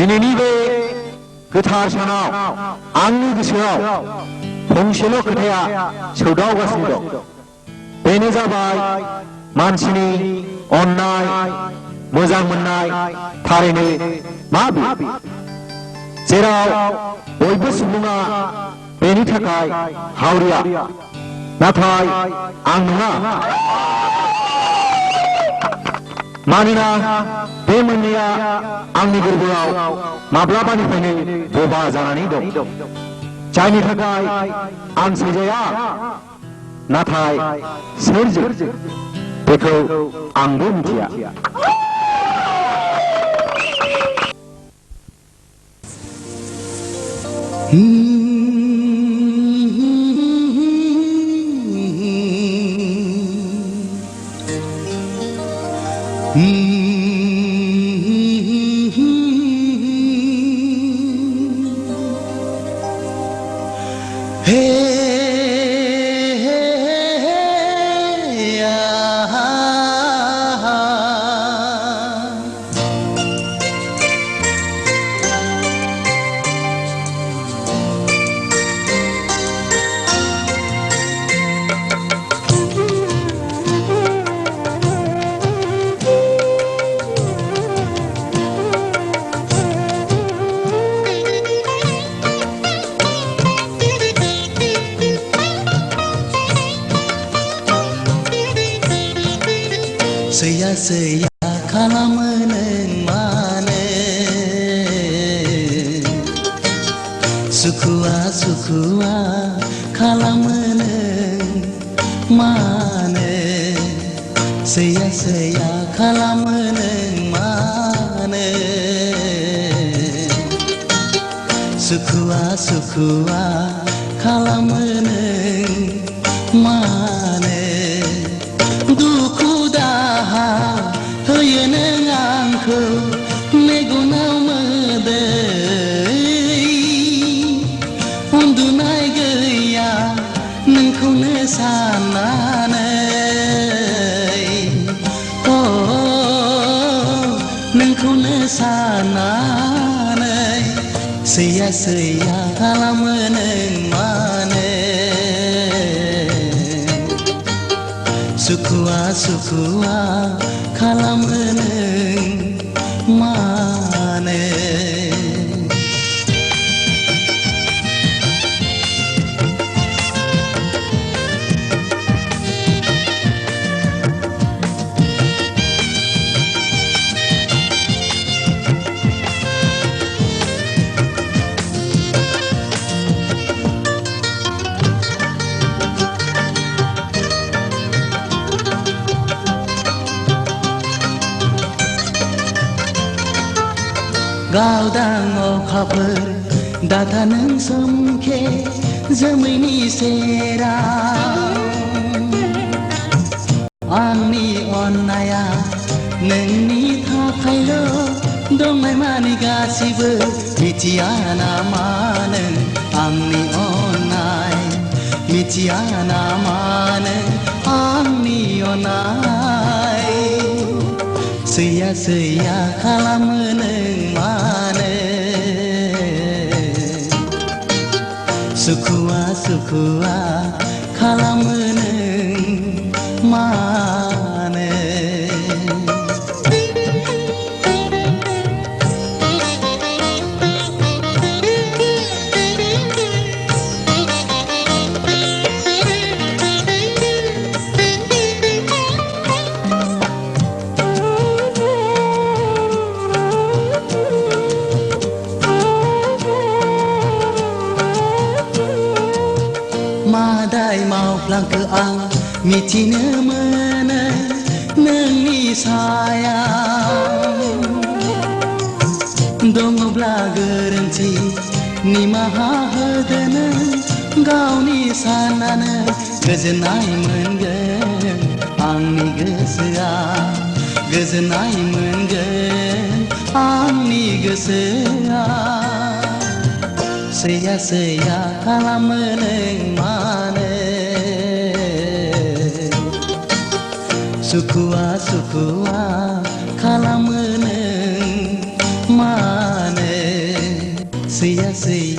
दिनैनि बे गोथार सानाव आंनि गोसोआव फंसेल' खोथाया सौदावगासिनो दं। बेनो जाबाय मानसिनि अननाय मोजां मोननाय थारैनो मा बे? जेराव बयबो सुबुङा बेनि थाखाय हावरिया, नाथाय आं नङा। मानोना बे मोननैया आंनि गोरबोआव माब्लाबानिफ्रायनो बबा जानानै दं, जायनि थाखाय आं सैजाया। नाथाय सोरजों बेखौ आंबो मिथिया। सैया सैया खालामो नों मानो, सुखुआ सुखुआ खालामो नों मानो, सैया सैया खालामो नों मानो, सुखुआ सुखुआ खालामो नों मानो, दुखु दाहा होयो नों आंखौ मेगनाव मोदै, उन्दुनाय गैया नोंखौनो साननानै, अ नोंखौनो साननानै, सैया सैया खालामो नों मानो, सुखुआ सुखुआ खालामो नों मानो। गावदां अखाफोर दाथा नों सोमखे जोमैनि सेराव, आंनि अननाया नोंनि थाखायल' दंनाय मानि गासिबो मिथिया नामा नों आंनि अननाय, मिथिया नामा नों आंनि अननाय, सैया सैया खालामो नों मानो, सुखुआ सुखुआ खालामो नों मानो। मादाय मावफ्लांखो आं मिथिनो मोनो नोंनि सायाव, दङब्ला गोरोन्थि निमाहा होदो नों गावनि साननानै, गोजोननाय मोनगोन आंनि गोसोआ, गोजोननाय मोनगोन आंनि गोसोआ, सैया सैया खालामो नों मानो, सुखुआ सुखुआ खालामो नों मानो। सैया सैया